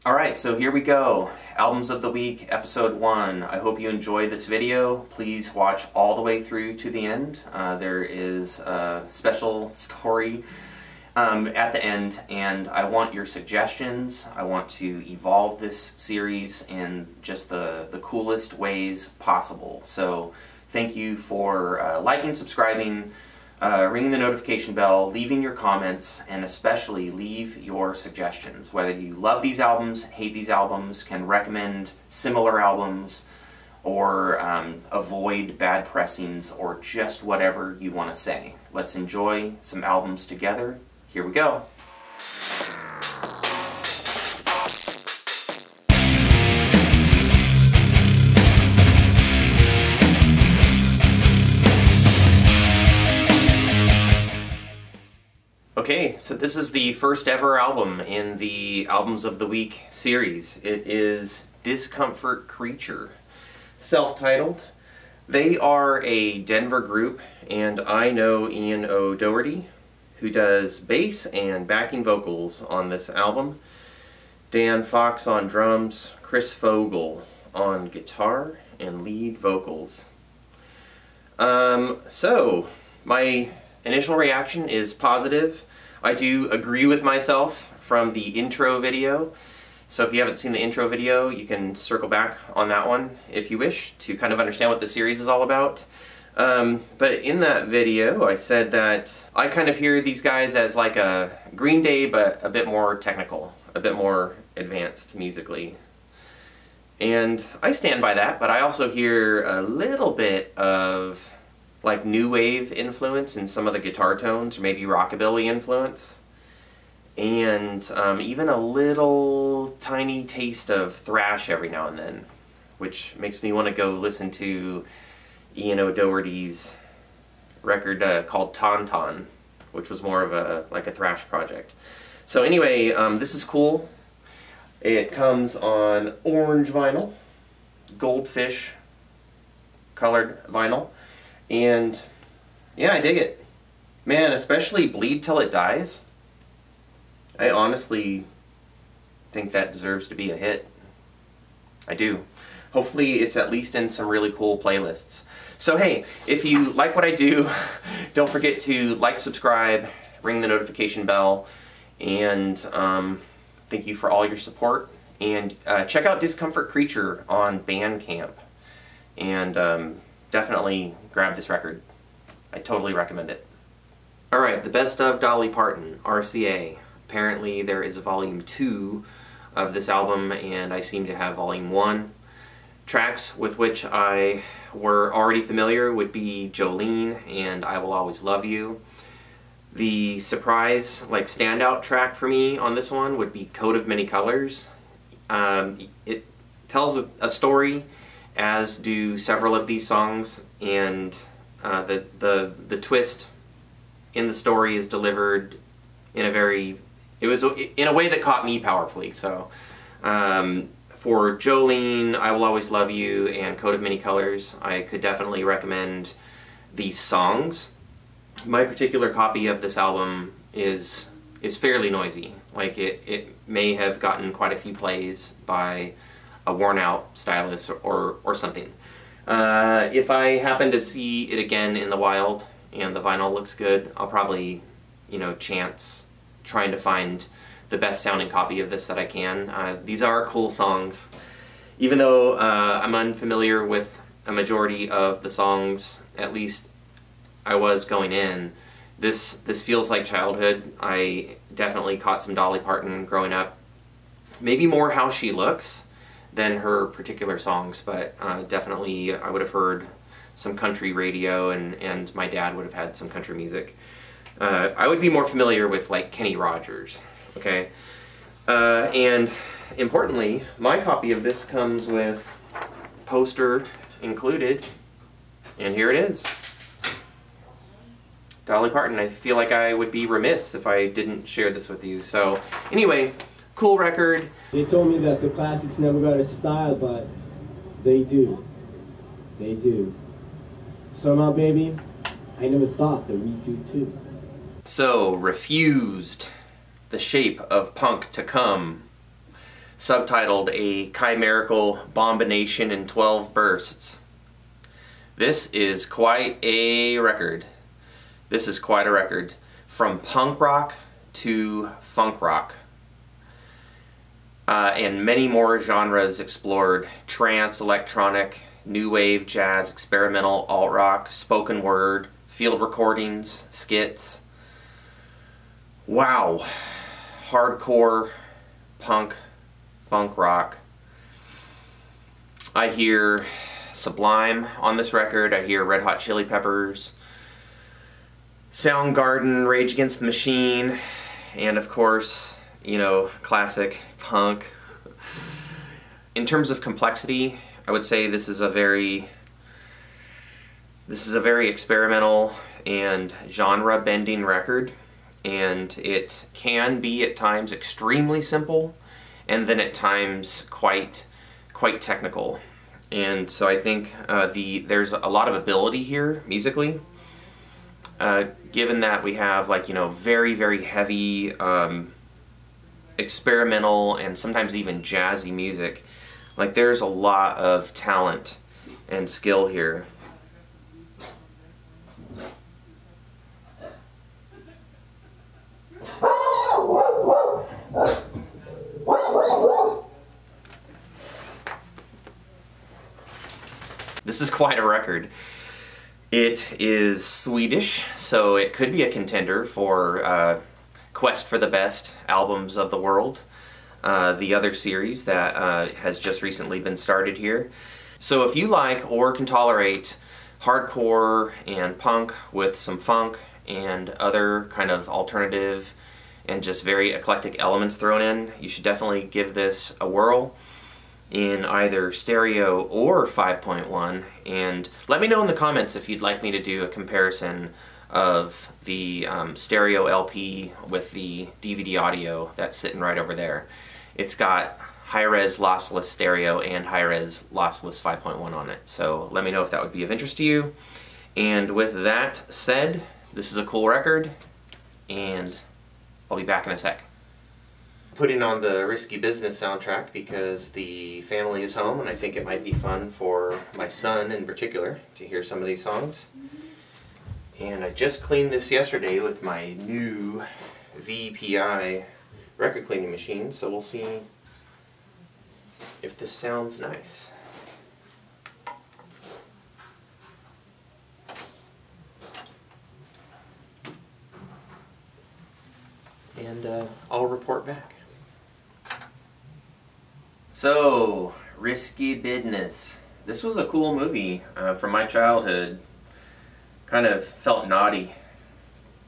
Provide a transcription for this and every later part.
Alright, so here we go. Albums of the Week, Episode 1. I hope you enjoyed this video. Please watch all the way through to the end. There is a special story at the end, and I want your suggestions. I want to evolve this series in just the coolest ways possible. So thank you for liking, subscribing, ringing the notification bell, leaving your comments, and especially leave your suggestions. Whether you love these albums, hate these albums, can recommend similar albums, or avoid bad pressings, or just whatever you want to say. Let's enjoy some albums together. Here we go. Okay, so this is the first ever album in the Albums of the Week series. It is Discomfort Creature, self-titled. They are a Denver group, and I know Ian O'Doherty, who does bass and backing vocals on this album. Dan Fox on drums, Chris Fogle on guitar and lead vocals. So, my initial reaction is positive. I do agree with myself from the intro video. So if you haven't seen the intro video, you can circle back on that one if you wish to kind of understand what the series is all about. But in that video, I said that I kind of hear these guys as like a Green Day, but a bit more technical, a bit more advanced musically. And I stand by that, but I also hear a little bit of like new wave influence in some of the guitar tones, or maybe rockabilly influence, and even a little tiny taste of thrash every now and then, which makes me want to go listen to Ian O'Doherty's record called Tauntaun, which was more of a thrash project. So anyway, this is cool. It comes on orange vinyl, goldfish colored vinyl. And yeah, I dig it. Man, especially Bleed Till It Dies. I honestly think that deserves to be a hit. I do. Hopefully it's at least in some really cool playlists. So hey, if you like what I do, don't forget to like, subscribe, ring the notification bell, and thank you for all your support. And check out Discomfort Creature on Bandcamp. And definitely grab this record. I totally recommend it. Alright, the best of Dolly Parton, RCA. Apparently there is a volume 2 of this album, and I seem to have volume 1. Tracks with which I were already familiar would be Jolene and I Will Always Love You. The surprise, like standout track for me on this one would be Coat of Many Colors. It tells a story, as do several of these songs, and the twist in the story is delivered in a very, in a way that caught me powerfully. So for Jolene, I Will Always Love You, and Coat of Many Colors, I could definitely recommend these songs. My particular copy of this album is fairly noisy. Like it may have gotten quite a few plays by a worn-out stylus or something. If I happen to see it again in the wild and the vinyl looks good, I'll probably, chance trying to find the best sounding copy of this that I can. These are cool songs. Even though I'm unfamiliar with a majority of the songs, at least I was going in, this feels like childhood. I definitely caught some Dolly Parton growing up. Maybe more How She Looks than her particular songs, but definitely I would have heard some country radio, and my dad would have had some country music. I would be more familiar with like Kenny Rogers, okay? And importantly, my copy of this comes with poster included, and here it is. Dolly Parton. I feel like I would be remiss if I didn't share this with you. So anyway, cool record. They told me that the classics never got a style, but they do. They do. Somehow, baby, I never thought that we do too. So, Refused, The Shape of Punk to Come. subtitled A Chimerical Bombination in 12 Bursts. This is quite a record. This is quite a record. From punk rock to funk rock. And many more genres explored. Trance, electronic, new wave, jazz, experimental, alt-rock, spoken word, field recordings, skits. Wow. Hardcore, punk, funk rock. I hear Sublime on this record. I hear Red Hot Chili Peppers, Soundgarden, Rage Against the Machine, and of course, you know, classic punk. In terms of complexity, I would say this is a very experimental and genre-bending record, and it can be at times extremely simple, and then at times quite technical. And so I think there's a lot of ability here musically, given that we have, like, you know, very heavy experimental and sometimes even jazzy music. Like, there's a lot of talent and skill here. This is quite a record. It is Swedish, so it could be a contender for Quest for the Best Albums of the World, the other series that has just recently been started here. So if you like or can tolerate hardcore and punk with some funk and other kind of alternative and just very eclectic elements thrown in, you should definitely give this a whirl in either stereo or 5.1, and let me know in the comments if you'd like me to do a comparison of the stereo LP with the DVD audio that's sitting right over there. It's got high-res lossless stereo and high-res lossless 5.1 on it, so let me know if that would be of interest to you. And with that said, this is a cool record, and I'll be back in a sec. Putting on the Risky Business soundtrack because the family is home, and I think it might be fun for my son in particular to hear some of these songs. And I just cleaned this yesterday with my new VPI record cleaning machine, so we'll see if this sounds nice. And I'll report back. So, Risky Business. This was a cool movie from my childhood. Kind of felt naughty,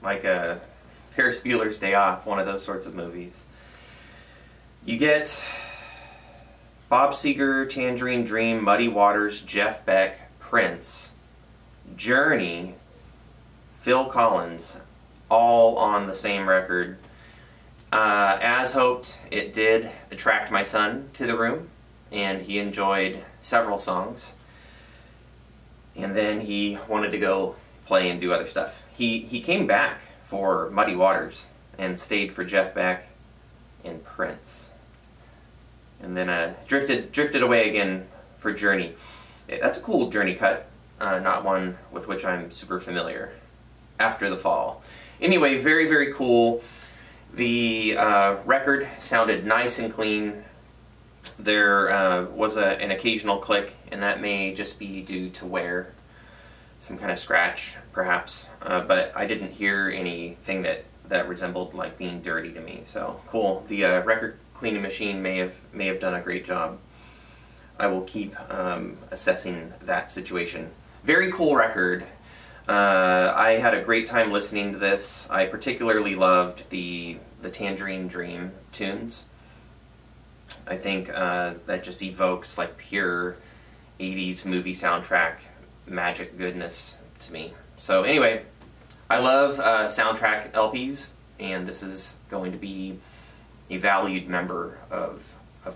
like a Ferris Bueller's Day Off, one of those sorts of movies. You get Bob Seger, Tangerine Dream, Muddy Waters, Jeff Beck, Prince, Journey, Phil Collins, all on the same record. As hoped, it did attract my son to the room, and he enjoyed several songs. And then he wanted to go play and do other stuff. He came back for Muddy Waters and stayed for Jeff Beck and Prince. And then drifted away again for Journey. That's a cool Journey cut, not one with which I'm super familiar. After the Fall. Anyway, very cool. The record sounded nice and clean. There was an occasional click, and that may just be due to wear, some kind of scratch perhaps, but I didn't hear anything that resembled like being dirty to me. So cool. The record cleaning machine may have done a great job. I will keep assessing that situation. Very cool record. I had a great time listening to this. I particularly loved the Tangerine Dream tunes. I think that just evokes like pure 80s movie soundtrack magic goodness to me. So anyway, I love soundtrack LPs, and this is going to be a valued member of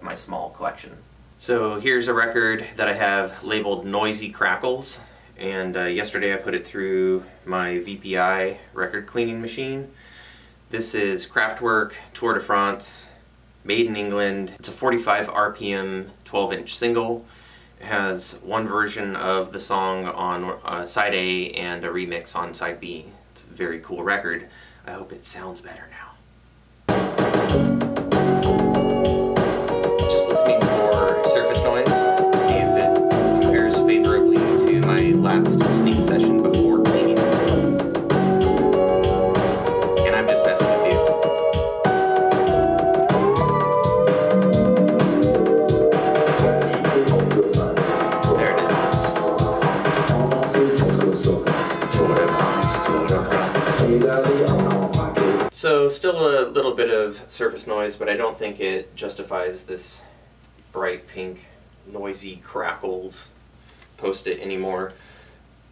my small collection. So here's a record that I have labeled Noisy Crackles, and yesterday I put it through my VPI record cleaning machine. This is Kraftwerk Tour de France made in England. It's a 45 RPM 12-inch single. It has one version of the song on side A and a remix on side B. It's a very cool record. I hope it sounds better now. Just listening for surface noise to see if it compares favorably to my last listening session before cleaning. And I'm just messing with you. There it is. So still a little bit of surface noise, but I don't think it justifies this bright pink noisy crackles post-it anymore.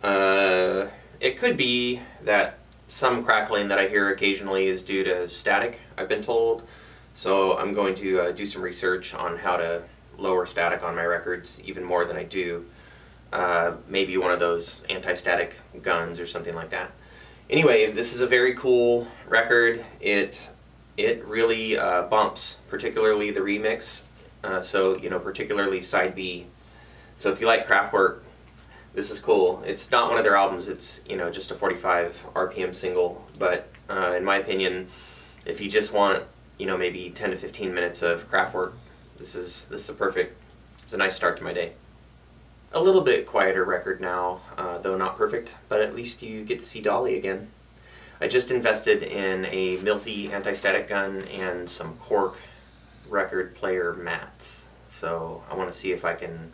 It could be that some crackling that I hear occasionally is due to static, I've been told. So I'm going to do some research on how to lower static on my records even more than I do. Maybe one of those anti-static guns or something like that. Anyway, this is a very cool record. It really bumps, particularly the remix. So, you know, particularly side B. So if you like Kraftwerk, this is cool. It's not one of their albums. It's, you know, just a 45 RPM single. But in my opinion, if you just want, you know, maybe 10 to 15 minutes of Kraftwerk, this is it's a nice start to my day. A little bit quieter record now, though not perfect, but at least you get to see Dolly again. I just invested in a Milty anti-static gun and some Korg record player mats. So I want to see if I can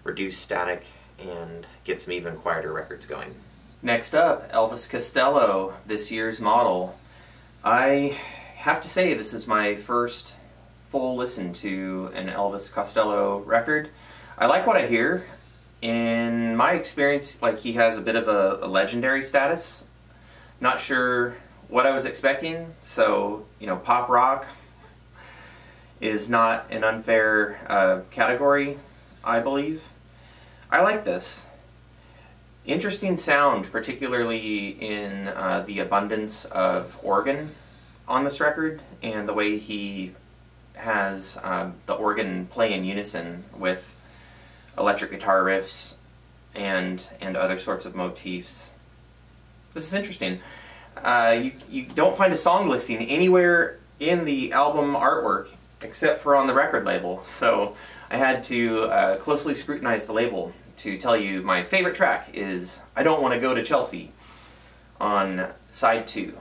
reduce static and get some even quieter records going. Next up, Elvis Costello, this year's model. I have to say this is my first full listen to an Elvis Costello record. I like what I hear. In my experience, like, he has a bit of a legendary status. Not sure what I was expecting, so, you know, pop rock is not an unfair category, I believe. I like this. Interesting sound, particularly in the abundance of organ on this record, and the way he has the organ play in unison with electric guitar riffs and other sorts of motifs. This is interesting. You don't find a song listing anywhere in the album artwork except for on the record label, so I had to closely scrutinize the label to tell you my favorite track is I Don't Want to Go to Chelsea on side 2.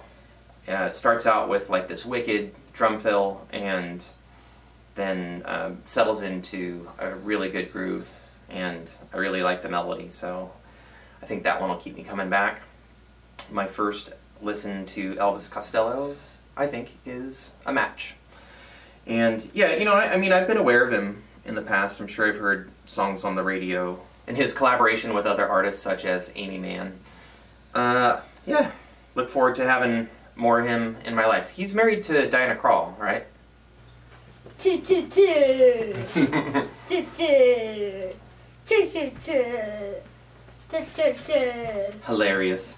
It starts out with like this wicked drum fill and then settles into a really good groove, and I really like the melody, so I think that one will keep me coming back. My first listen to Elvis Costello, I think, is a match. And yeah, you know, I mean, I've been aware of him in the past. I'm sure I've heard songs on the radio, and his collaboration with other artists such as Amy Mann. Yeah, look forward to having more of him in my life. He's married to Diana Krall, right? Hilarious.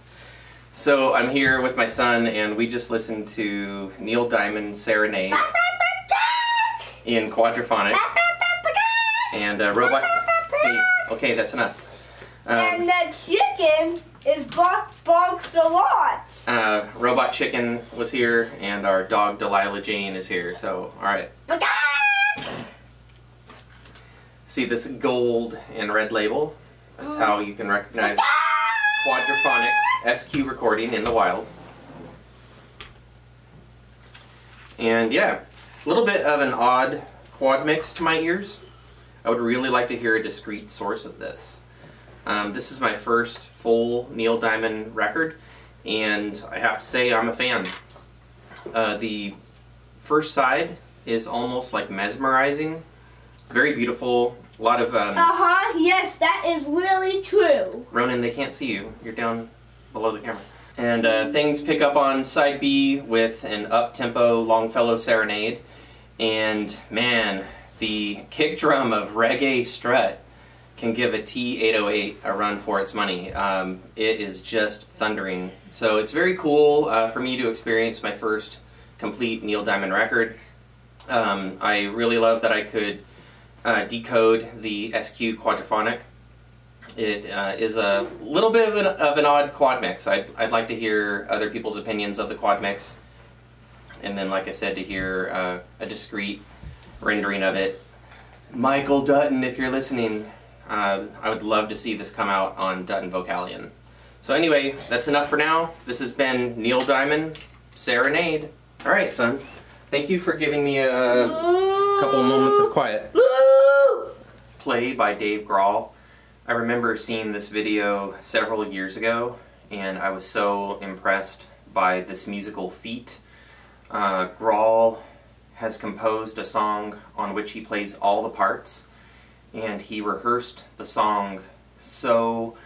So I'm here with my son, and we just listened to Neil Diamond's Serenade in quadraphonic. And Robot... Hey, okay, that's enough. And the chicken is bonks a lot. Robot Chicken was here, and our dog Delilah Jane is here, so alright. See this gold and red label? That's how you can recognize quadraphonic SQ recording in the wild. And yeah, a little bit of an odd quad mix to my ears. I would really like to hear a discrete source of this. This is my first full Neil Diamond record, and I have to say I'm a fan. The first side is almost like mesmerizing, very beautiful, a lot of... yes, that is really true. Ronan, they can't see you. You're down below the camera. And things pick up on side B with an up-tempo Longfellow Serenade, and man, the kick drum of Reggae Strut can give a T808 a run for its money. It is just thundering. So it's very cool for me to experience my first complete Neil Diamond record. I really love that I could decode the SQ Quadraphonic. It is a little bit of an odd quad mix. I'd like to hear other people's opinions of the quad mix, and then, like I said, to hear a discrete rendering of it. Michael Dutton, if you're listening, I would love to see this come out on Dutton Vocalion. So anyway, that's enough for now. This has been Neil Diamond, Serenade. Alright, son. Thank you for giving me a couple of moments of quiet. Play by Dave Grohl. I remember seeing this video several years ago, and I was so impressed by this musical feat. Grohl has composed a song on which he plays all the parts, and he rehearsed the song so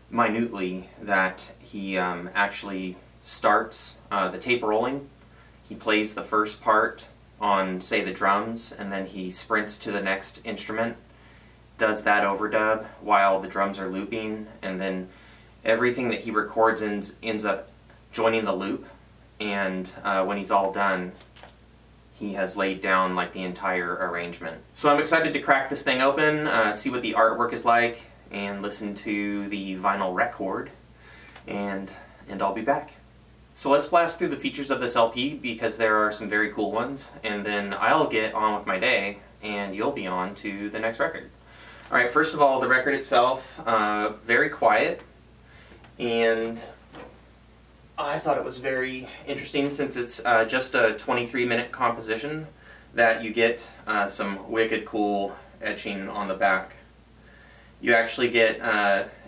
minutely that he actually starts the tape rolling. He plays the first part on, say, the drums, and then he sprints to the next instrument, does that overdub while the drums are looping, and then everything that he records ends up joining the loop, and when he's all done, he has laid down like the entire arrangement. So I'm excited to crack this thing open, see what the artwork is like, and listen to the vinyl record, and I'll be back. So let's blast through the features of this LP, because there are some very cool ones, and then I'll get on with my day, and you'll be on to the next record. Alright, first of all, the record itself, very quiet, and I thought it was very interesting since it's just a 23-minute composition that you get some wicked cool etching on the back. You actually get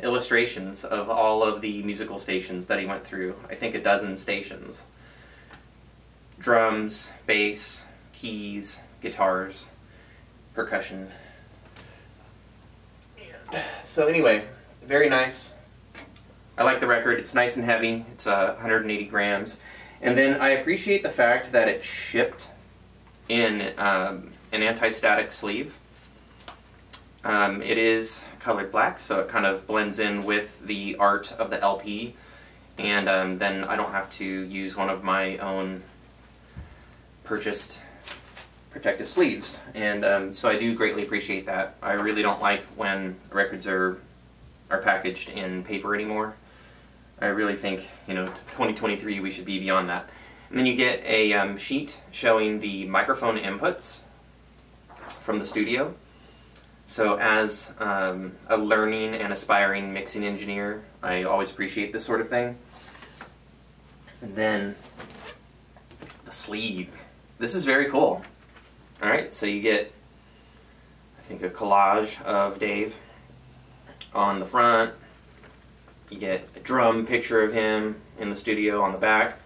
illustrations of all of the musical stations that he went through. I think a dozen stations. Drums, bass, keys, guitars, percussion. So anyway, very nice. I like the record. It's nice and heavy. It's 180 grams. And then I appreciate the fact that it shipped in an anti-static sleeve. It is colored black, so it kind of blends in with the art of the LP. And then I don't have to use one of my own purchased protective sleeves. And so I do greatly appreciate that. I really don't like when records are packaged in paper anymore. I really think, 2023 we should be beyond that. And then you get a sheet showing the microphone inputs from the studio. So as a learning and aspiring mixing engineer, I always appreciate this sort of thing. And then the sleeve. This is very cool. Alright, so you get, I think, a collage of Dave on the front. You get a drum picture of him in the studio on the back.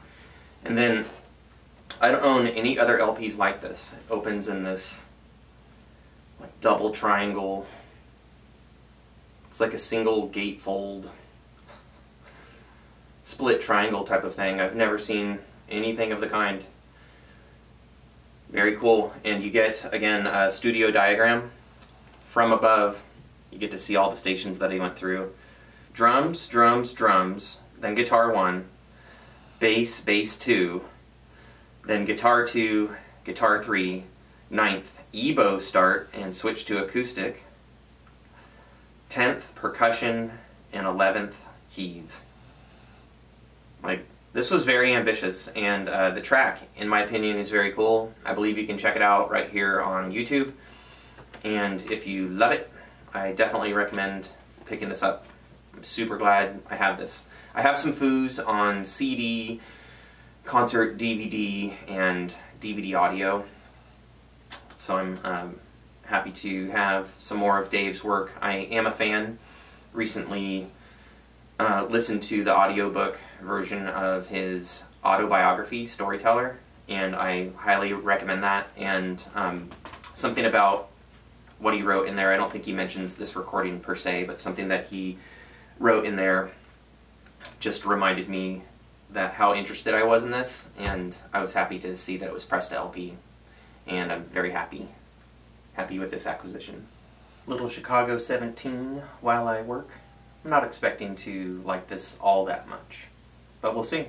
And then, I don't own any other LPs like this. It opens in this like double triangle. It's like a single gatefold split triangle type of thing. I've never seen anything of the kind. Very cool. And you get, again, a studio diagram from above. You get to see all the stations that he went through. Drums, drums, drums, then guitar 1, bass, bass 2, then guitar 2, guitar 3, 9th, EBow start and switch to acoustic, 10th, percussion, and 11th, keys. Like, this was very ambitious, and the track, in my opinion, is very cool. I believe you can check it out right here on YouTube, and if you love it, I definitely recommend picking this up. I'm super glad I have this. I have some foos on CD, concert DVD, and DVD audio, so I'm happy to have some more of Dave's work. I am a fan. Recently listened to the audiobook version of his autobiography, Storyteller, and I highly recommend that. And something about what he wrote in there, I don't think he mentions this recording per se, but something that he wrote in there just reminded me that how interested I was in this, and I was happy to see that it was pressed to LP, and I'm very happy with this acquisition. Little Chicago 17 while I work. I'm not expecting to like this all that much, but we'll see.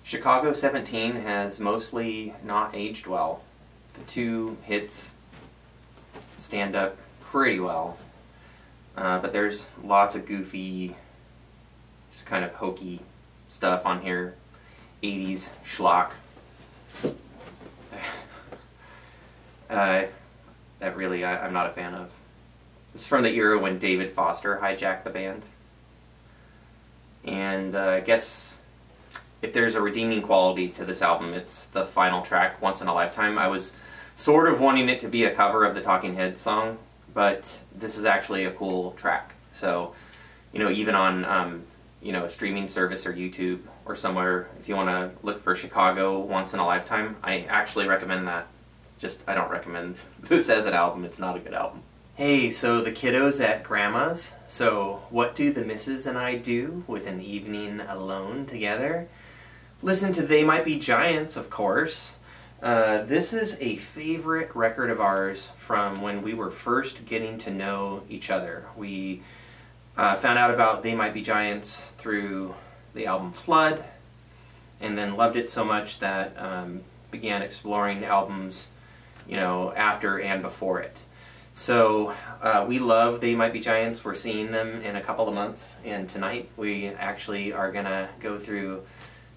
Chicago 17 has mostly not aged well. the two hits stand up pretty well. But there's lots of goofy, just kind of hokey stuff on here. 80s schlock. That really I'm not a fan of. This is from the era when David Foster hijacked the band. And I guess if there's a redeeming quality to this album, it's the final track, Once in a Lifetime. I was sort of wanting it to be a cover of the Talking Heads song, but this is actually a cool track. So, you know, even on, you know, a streaming service or YouTube or somewhere, if you want to look for Chicago Once in a Lifetime, I actually recommend that. Just, I don't recommend this as an album. It's not a good album. Hey, so the kiddos at Grandma's. So, what do the missus and I do with an evening alone together? Listen to They Might Be Giants, of course. This is a favorite record of ours from when we were first getting to know each other. We found out about They Might Be Giants through the album Flood, and then loved it so much that began exploring albums, you know, after and before it. So we love They Might Be Giants. We're seeing them in a couple of months, and tonight we actually are gonna go through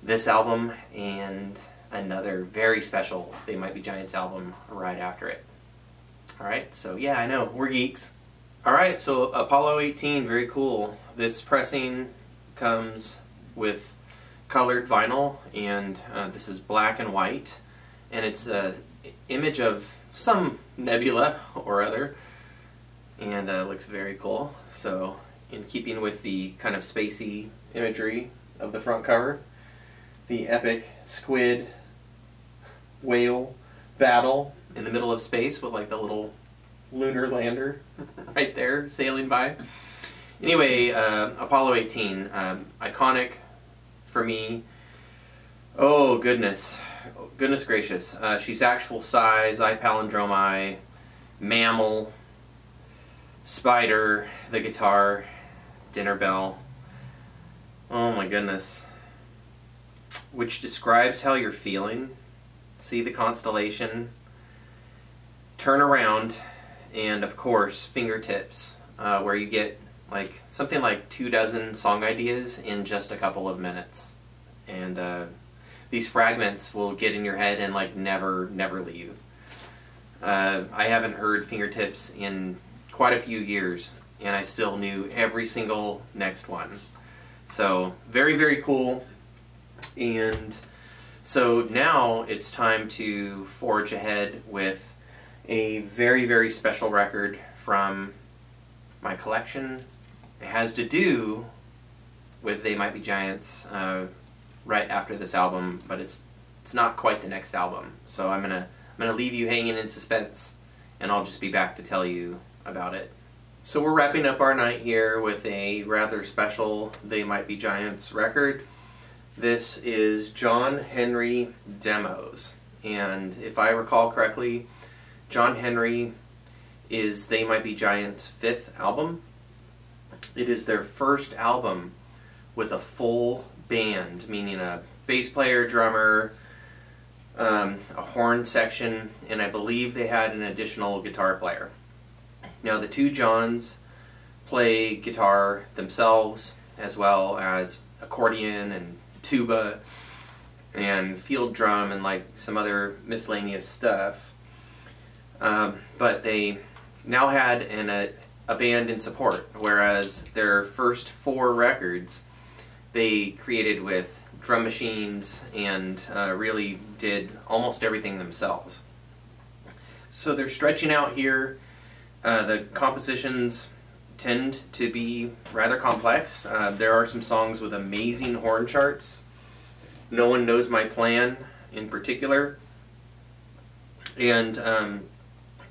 this album and another very special They Might Be Giants album right after it. Alright, so yeah, I know, we're geeks. Alright, so Apollo 18, very cool. This pressing comes with colored vinyl, and this is black and white, and it's an image of some nebula or other, and looks very cool. So in keeping with the kind of spacey imagery of the front cover, the epic squid whale battle in the middle of space with like the little lunar lander right there sailing by. Anyway, Apollo 18, iconic for me. Oh goodness gracious. She's actual size, I palindromi, mammal, spider, the guitar, dinner bell. Oh my goodness. Which describes how you're feeling. See the constellation, turn around, and of course fingertips, where you get like something like 24 song ideas in just a couple of minutes. And these fragments will get in your head and like never leave. I haven't heard Fingertips in quite a few years, and I still knew every single next one. So very cool. And so now it's time to forge ahead with a very special record from my collection. It has to do with They Might Be Giants right after this album, but it's not quite the next album. So I'm gonna leave you hanging in suspense, and I'll just be back to tell you about it. So we're wrapping up our night here with a rather special They Might Be Giants record. This is John Henry Demos, and if I recall correctly, John Henry is They Might Be Giants' 5th album. It is their first album with a full band, meaning a bass player, drummer, a horn section, and I believe they had an additional guitar player. Now the two Johns play guitar themselves, as well as accordion and tuba and field drum and like some other miscellaneous stuff. But they now had a band in support, whereas their first 4 records they created with drum machines and really did almost everything themselves. So they're stretching out here. The compositions tend to be rather complex. There are some songs with amazing horn charts. No One Knows My Plan in particular. And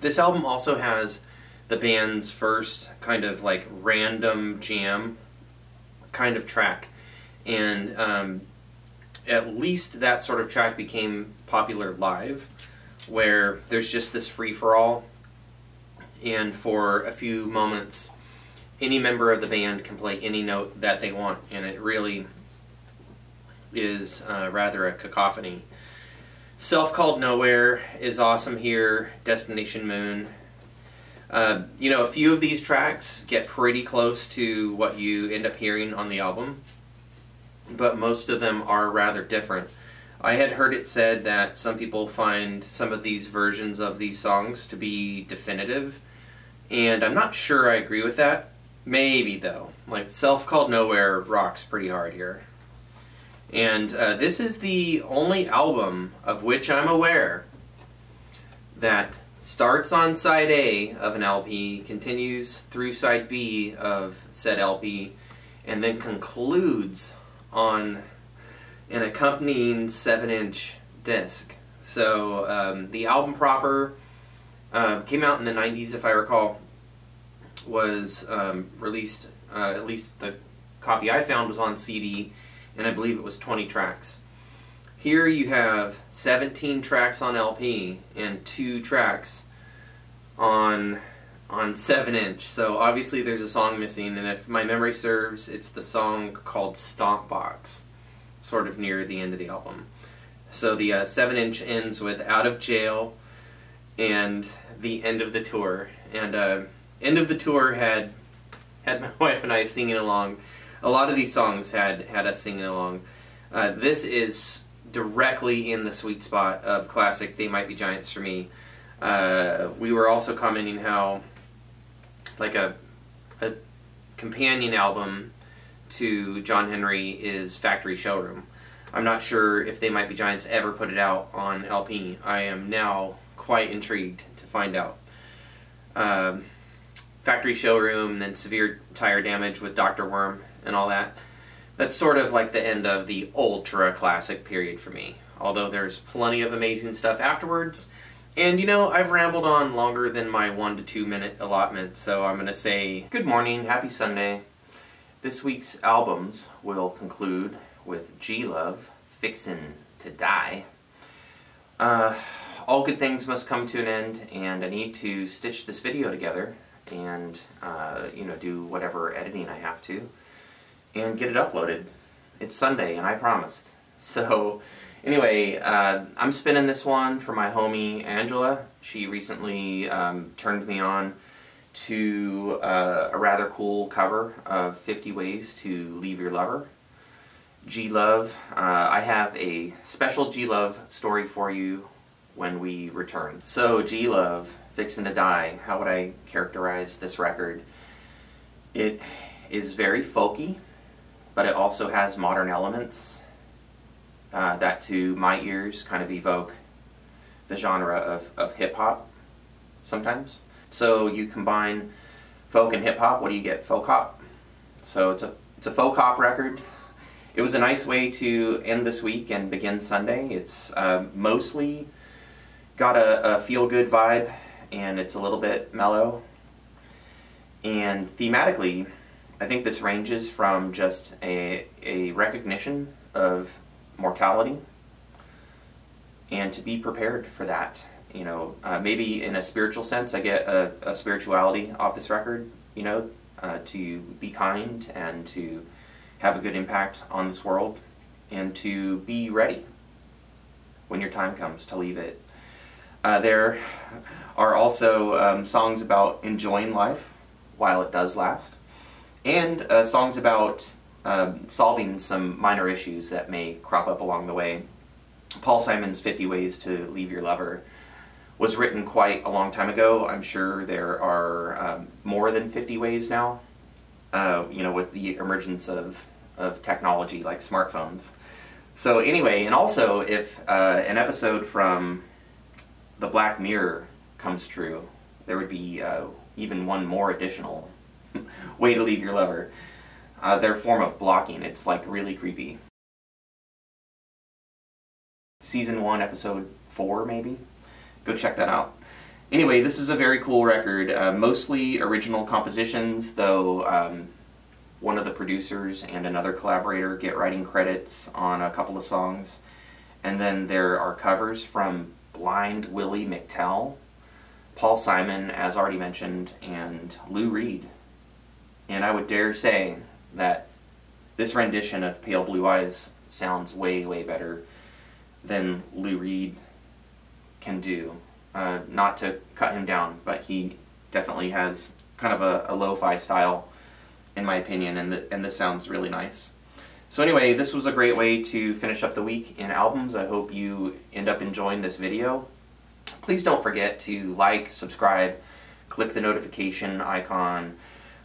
this album also has the band's first kind of like random jam kind of track. And at least that sort of track became popular live, where there's just this free-for-all, and for a few moments any member of the band can play any note that they want, and it really is rather a cacophony. Self Called Nowhere is awesome here. Destination Moon. You know, a few of these tracks get pretty close to what you end up hearing on the album, but most of them are rather different. I had heard it said that some people find some of these versions of these songs to be definitive, and I'm not sure I agree with that. Maybe, though. Like, Self Called Nowhere rocks pretty hard here. And this is the only album of which I'm aware that starts on side A of an LP, continues through side B of said LP, and then concludes on an accompanying 7-inch disc. So the album proper came out in the 90s, if I recall, was released, at least the copy I found was on CD, and I believe it was 20 tracks. Here you have 17 tracks on LP and 2 tracks on 7-inch. So obviously there's a song missing, and if my memory serves, it's the song called Stomp Box, sort of near the end of the album. So the 7-inch ends with Out of Jail and the end of the tour. And end of the tour had my wife and I singing along. A lot of these songs had us singing along. This is directly in the sweet spot of classic They Might Be Giants for me. We were also commenting how, like, a companion album to John Henry is Factory Showroom. I'm not sure if They Might Be Giants ever put it out on LP. I am now quite intrigued to find out. Factory Showroom, then Severe Tire Damage with Dr. Worm and all that. That's sort of like the end of the ultra classic period for me. Although there's plenty of amazing stuff afterwards. And you know, I've rambled on longer than my 1 to 2 minute allotment, so I'm going to say good morning, happy Sunday. This week's albums will conclude with G-Love, Fixin' to Die. All good things must come to an end, and I need to stitch this video together and you know, do whatever editing I have to and get it uploaded. It's Sunday, and I promised. So anyway, I'm spinning this one for my homie Angela. She recently turned me on to a rather cool cover of 50 Ways to Leave Your Lover. G-Love. I have a special G-Love story for you when we return. So G-Love, Fixin' to Die. How would I characterize this record? It is very folky, but it also has modern elements that to my ears kind of evoke the genre of hip-hop sometimes. So you combine folk and hip-hop, what do you get? Folk-hop. So it's a folk-hop record. It was a nice way to end this week and begin Sunday. It's mostly got a feel-good vibe, and it's a little bit mellow. And thematically, I think this ranges from just a recognition of mortality and to be prepared for that. You know, maybe in a spiritual sense, I get a spirituality off this record, you know, to be kind and to have a good impact on this world and to be ready when your time comes to leave it. There are also songs about enjoying life while it does last, and songs about solving some minor issues that may crop up along the way. Paul Simon's 50 Ways to Leave Your Lover was written quite a long time ago. I'm sure there are more than 50 ways now, you know, with the emergence of technology like smartphones. So anyway, and also if an episode from The Black Mirror comes true, there would be even one more additional way to leave your lover. Their form of blocking, it's like really creepy. Season 1, episode 4 maybe? Go check that out. Anyway, this is a very cool record. Mostly original compositions, though one of the producers and another collaborator get writing credits on a couple of songs. And then there are covers from Blind Willie McTell, Paul Simon, as already mentioned, and Lou Reed. And I would dare say that this rendition of Pale Blue Eyes sounds way, way better than Lou Reed can do. Not to cut him down, but he definitely has kind of a lo-fi style, in my opinion, and this sounds really nice. So anyway, this was a great way to finish up the week in albums. I hope you end up enjoying this video. Please don't forget to like, subscribe, click the notification icon,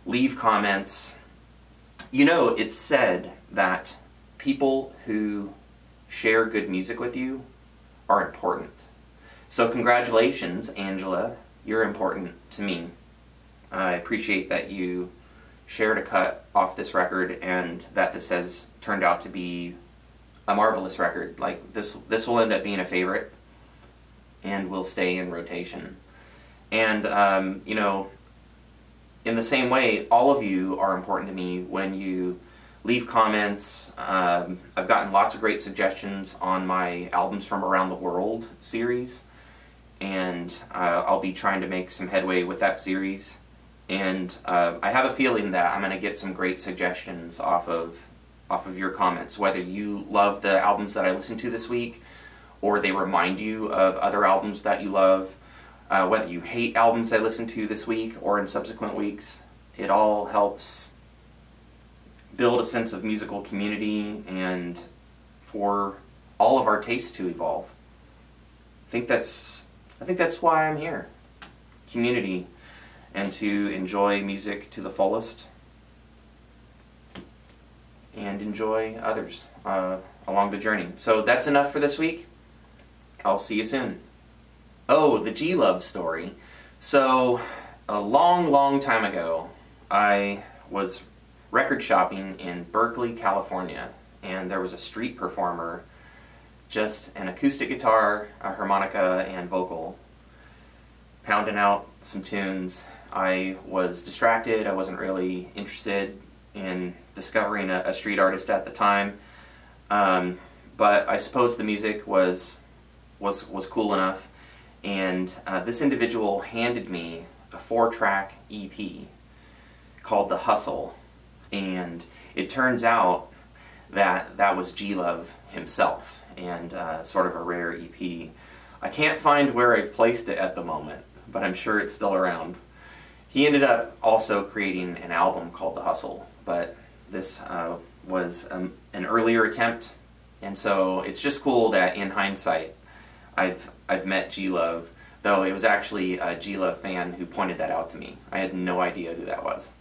leave comments. You know, it's said that people who share good music with you are important. So congratulations, Angela. You're important to me. I appreciate that you shared a cut off this record and that this has turned out to be a marvelous record. Like, this will end up being a favorite and will stay in rotation. And, you know, in the same way, all of you are important to me when you leave comments. I've gotten lots of great suggestions on my Albums from Around the World series, and I'll be trying to make some headway with that series. And I have a feeling that I'm going to get some great suggestions off of your comments, whether you love the albums that I listened to this week, or they remind you of other albums that you love, whether you hate albums I listened to this week or in subsequent weeks. It all helps build a sense of musical community and for all of our tastes to evolve. I think that's why I'm here. Community, and to enjoy music to the fullest and enjoy others along the journey. So that's enough for this week. I'll see you soon. Oh, the G-Love story. So, a long time ago, I was record shopping in Berkeley, California, and there was a street performer, just an acoustic guitar, a harmonica, and vocal, pounding out some tunes. I was distracted. I wasn't really interested in discovering a street artist at the time, but I suppose the music was cool enough, and this individual handed me a 4-track EP called The Hustle, and it turns out that that was G-Love himself, and sort of a rare EP. I can't find where I've placed it at the moment, but I'm sure it's still around. He ended up also creating an album called The Hustle, but this was an earlier attempt, and so it's just cool that in hindsight I've met G-Love, though it was actually a G-Love fan who pointed that out to me. I had no idea who that was.